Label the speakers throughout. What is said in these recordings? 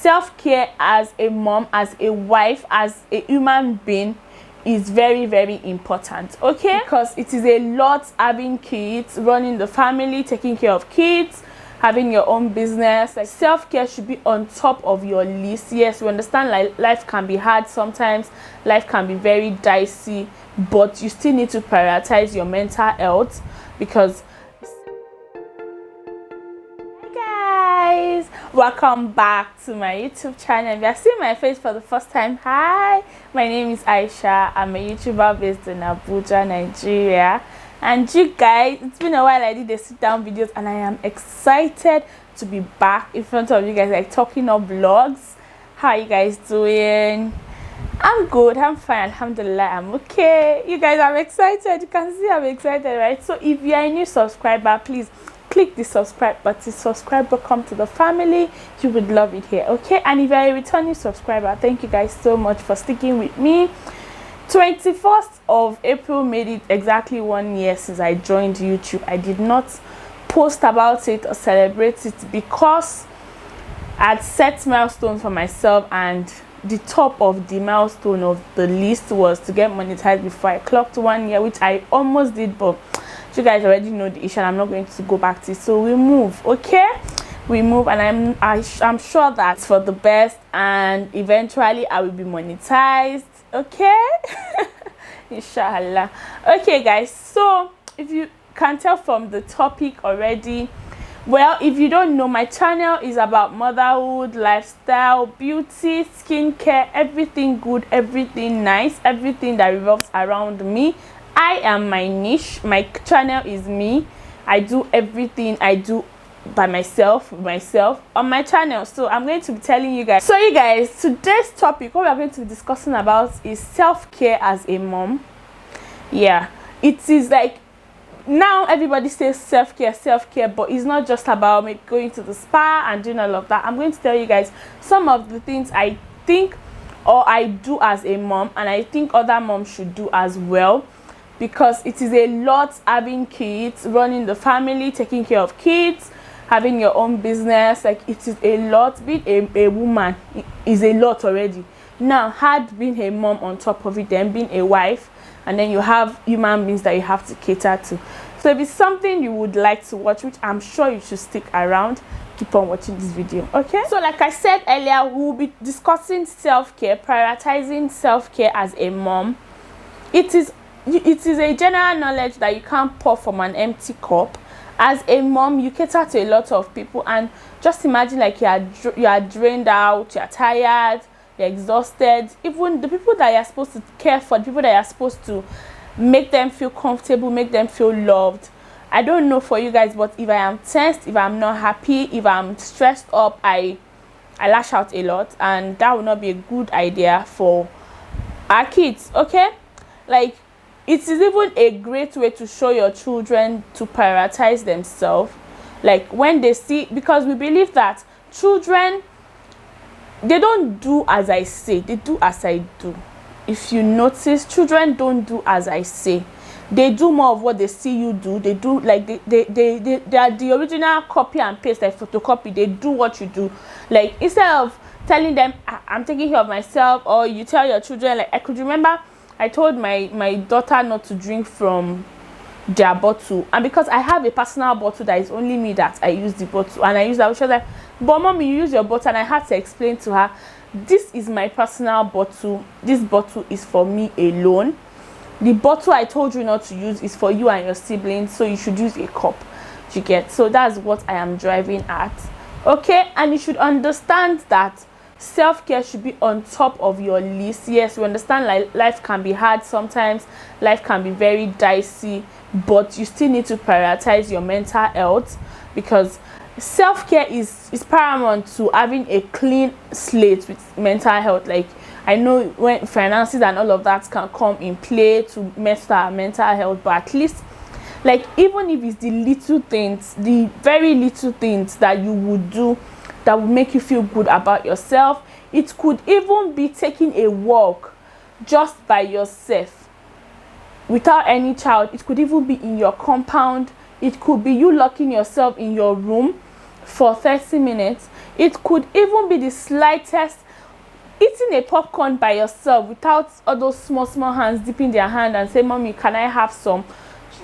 Speaker 1: Self-care as a mom, as a wife, as a human being is very, very important, okay? Because it is a lot having kids, running the family, taking care of kids, having your own business. Like, self-care should be on top of your list. Yes, we understand like life can be hard sometimes, life can be very dicey, but you still need to prioritize your mental health. Because guys, welcome back to my YouTube channel. If you are seeing my face for the first time, hi, my name is Aisha. I'm a YouTuber based in Abuja, Nigeria. And you guys, it's been a while I did the sit down videos, and I am excited to be back in front of you guys, like talking of vlogs. How are you guys doing? I'm good, I'm fine, alhamdulillah, I'm okay. You guys, I'm excited. You can see I'm excited, right? So if you are a new subscriber, please click the subscribe button. Subscribe, welcome to the family. You would love it here, okay? And if you are a returning subscriber, thank you guys so much for sticking with me. 21st of April made it exactly 1 year since I joined YouTube. I did not post about it or celebrate it because I had set milestones for myself, and the top of the milestone of the list was to get monetized before I clocked 1 year, which I almost did, but you guys already know the issue and I'm not going to go back to it. So we move, okay? We move, and I'm sure that's for the best, and eventually I will be monetized, okay? Inshallah. Okay guys, so if you can tell from the topic already, well, if you don't know, my channel is about motherhood, lifestyle, beauty, skincare, everything good, everything nice, everything that revolves around me. I am my niche. My channel is me. I do everything I do by myself on my channel. So I'm going to be telling you guys. So you guys, today's topic, what we are going to be discussing about is self-care as a mom. Yeah, it is like, now everybody says self-care, but it's not just about me going to the spa and doing all of that. I'm going to tell you guys some of the things I think or I do as a mom, and I think other moms should do as well, because it is a lot having kids, running the family, taking care of kids, having your own business. Like, it is a lot. Being a woman is a lot already. Now, had being a mom on top of it, then being a wife, and then you have human beings that you have to cater to. So if it's something you would like to watch, which I'm sure you should stick around, keep on watching this video, okay? So like I said earlier, we'll be discussing self-care, prioritizing self-care as a mom. It is a general knowledge that you can't pour from an empty cup. As a mom, you cater to a lot of people, and just imagine like you are drained out, you're tired, you're exhausted. Even the people that you're supposed to care for, the people that you're supposed to make them feel comfortable, make them feel loved. I don't know for you guys, but if I am tensed, if I'm not happy, if I'm stressed up, I lash out a lot, and that will not be a good idea for our kids, okay? Like, it is even a great way to show your children to prioritize themselves. Like, when they see, because we believe that children, they don't do as I say, they do as I do. If you notice, children don't do as I say. They do more of what they see you do. They do, like, they are the original copy and paste, like photocopy. They do what you do. Like, instead of telling them, I'm taking care of myself, or you tell your children, like, I could remember I told my daughter not to drink from their bottle, and because I have a personal bottle that is only me that I use the bottle, and I use that, she was like, but mommy, you use your bottle. And I had to explain to her, this is my personal bottle, this bottle is for me alone. The bottle I told you not to use is for you and your siblings, so you should use a cup. You get? So that's what I am driving at, okay? And you should understand that self-care should be on top of your list. Yes, we understand like life can be hard sometimes, life can be very dicey, but you still need to prioritize your mental health, because self-care is paramount to having a clean slate with mental health. Like, I know when finances and all of that can come in play to mess with our mental health, but at least, like, even if it's the little things, the very little things that you would do that will make you feel good about yourself. It could even be taking a walk just by yourself without any child. It could even be in your compound. It could be you locking yourself in your room for 30 minutes. It could even be the slightest, eating a popcorn by yourself without all those small hands dipping their hand and say, mommy, can I have some?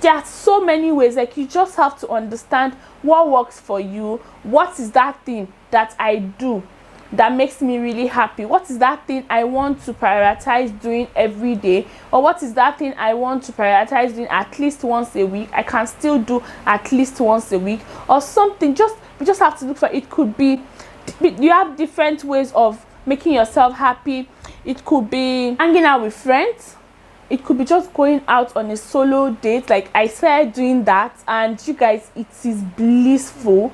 Speaker 1: There are so many ways. Like, you just have to understand what works for you. What is that thing that I do that makes me really happy? What is that thing I want to prioritize doing every day? Or what is that thing I want to prioritize doing at least once a week? I can still do at least once a week or something. We just have to look for it. Could be, you have different ways of making yourself happy. It could be hanging out with friends. It could be just going out on a solo date. Like, I started doing that, and you guys, it is blissful.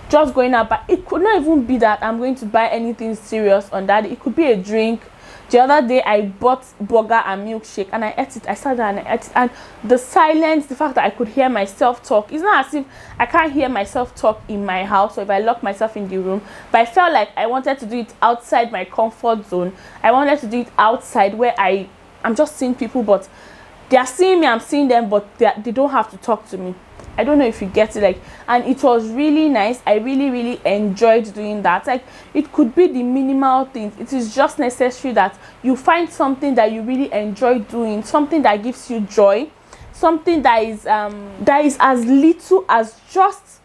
Speaker 1: Just going out. But it could not even be that I'm going to buy anything serious on that. It could be a drink. The other day I bought burger and milkshake and I ate it. I sat down and I ate it, and the silence, the fact that I could hear myself talk. It's not as if I can't hear myself talk in my house or if I lock myself in the room, but I felt like I wanted to do it outside my comfort zone. I wanted to do it outside where I'm just seeing people, but they are seeing me, I'm seeing them, but they don't have to talk to me. I don't know if you get it. Like, and it was really nice. I really enjoyed doing that. Like, it could be the minimal things. It is just necessary that you find something that you really enjoy doing, something that gives you joy, something that is as little as just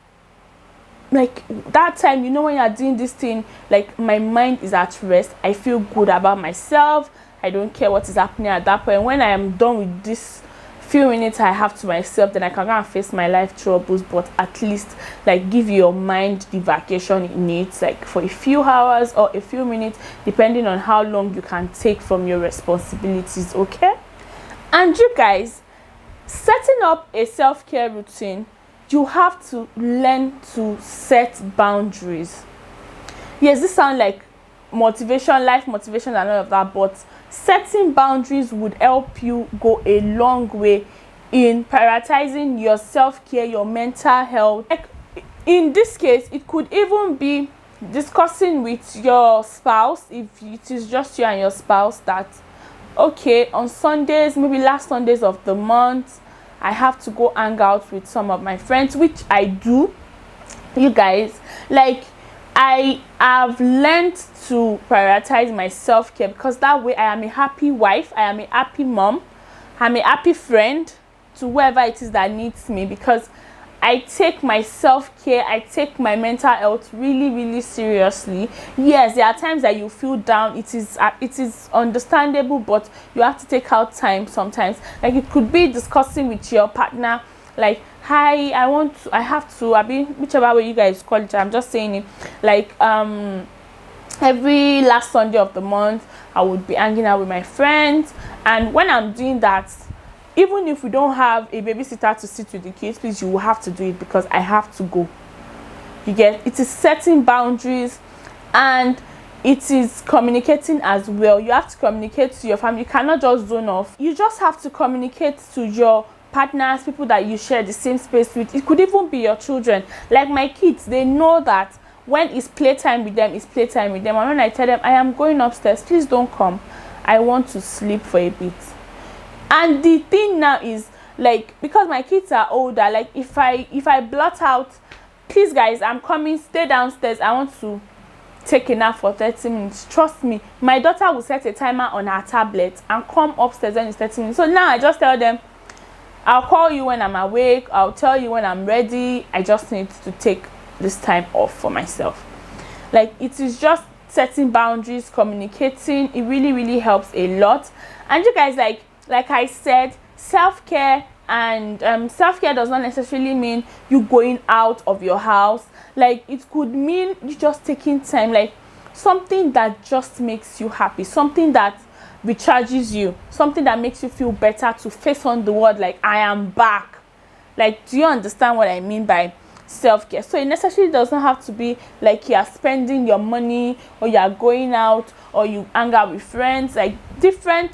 Speaker 1: like that time, you know, when you're doing this thing, like, my mind is at rest. I feel good about myself. I don't care what is happening at that point. When I am done with this few minutes I have to myself, then I can go and face my life troubles. But at least, like, give your mind the vacation it needs, like for a few hours or a few minutes, depending on how long you can take from your responsibilities. Okay? And you guys, setting up a self-care routine, you have to learn to set boundaries. Yes, this sounds like motivation, life motivation and all of that, but setting boundaries would help you go a long way in prioritizing your self-care, your mental health. Like, in this case, it could even be discussing with your spouse, if it is just you and your spouse, that okay, on Sundays, maybe last Sundays of the month, I have to go hang out with some of my friends, which I do. You guys, like, I have learned to prioritize my self-care, because that way I am a happy wife, I am a happy mom, I'm a happy friend to whoever it is that needs me, because I take my self-care, I take my mental health really seriously. Yes, there are times that you feel down. It is understandable, but you have to take out time sometimes. Like, it could be discussing with your partner, like, hi, I have to, whichever way you guys call it, I'm just saying it, like, every last Sunday of the month I would be hanging out with my friends. And when I'm doing that, even if we don't have a babysitter to sit with the kids, please, you will have to do it, because I have to go. You get it? Is setting boundaries, and it is communicating as well. You have to communicate to your family. You cannot just zone off. You just have to communicate to your partners, people that you share the same space with. It could even be your children. Like my kids, they know that when it's playtime with them, it's playtime with them. And when I tell them I am going upstairs, please don't come, I want to sleep for a bit. And the thing now is, like, because my kids are older, like, if I blurt out, please guys, I'm coming, stay downstairs, I want to take a nap for 30 minutes, trust me, my daughter will set a timer on her tablet and come upstairs when it's 30 minutes. So now I just tell them, I'll call you when I'm awake, I'll tell you when I'm ready, I just need to take this time off for myself. Like, it is just setting boundaries, communicating. It really helps a lot. And you guys, like I said, self-care, and self-care does not necessarily mean you going out of your house. Like, it could mean you just taking time, like something that just makes you happy, something that recharges you, something that makes you feel better to face on the world, like, I am back. Like, do you understand what I mean by self-care? So it necessarily does not have to be like you are spending your money, or you are going out, or you hang out with friends. Like, different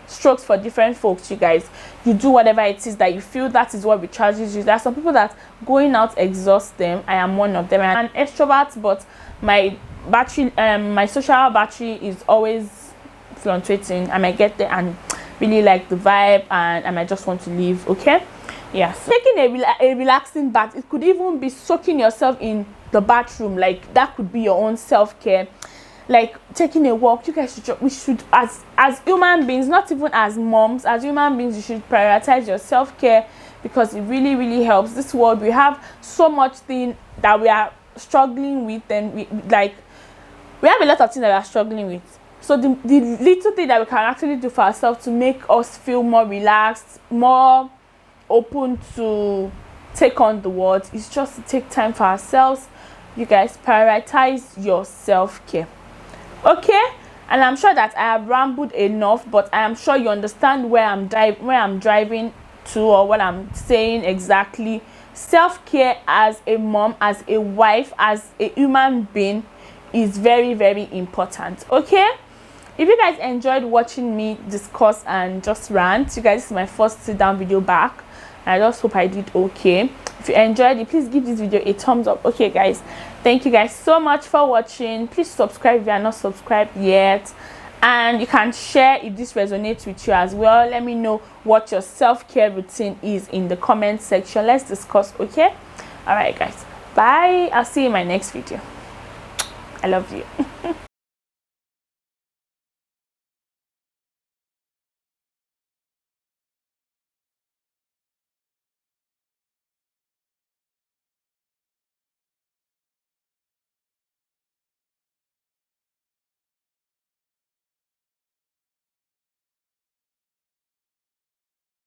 Speaker 1: strokes for different folks. You guys, you do whatever it is that you feel that is what recharges you. There are some people that going out exhausts them. I am one of them. I'm an extrovert, but my battery, my social battery is always fluctuating. I might get there and really like the vibe, and I might just want to leave. Okay, yes. Taking a relaxing bath. It could even be soaking yourself in the bathroom. Like that could be your own self-care. Like taking a walk. You guys should, we should, as human beings, not even as moms, as human beings, you should prioritize your self-care, because it really, really helps. This world, we have so much thing that we are struggling with, and we have a lot of things that we are struggling with. So the little thing that we can actually do for ourselves to make us feel more relaxed, more open to take on the world, is just to take time for ourselves. You guys, prioritize your self-care. Okay, and I'm sure that I have rambled enough, but I am sure you understand where I'm driving to, or what I'm saying exactly. Self-care as a mom, as a wife, as a human being is very, very important. Okay, if you guys enjoyed watching me discuss and just rant, you guys, this is my first sit down video back, and I just hope I did okay. If you enjoyed it, please give this video a thumbs up. Okay guys, thank you guys so much for watching. Please subscribe if you are not subscribed yet, and you can share if this resonates with you as well. Let me know what your self-care routine is in the comment section. Let's discuss. Okay, all right guys, bye. I'll see you in my next video. I love you.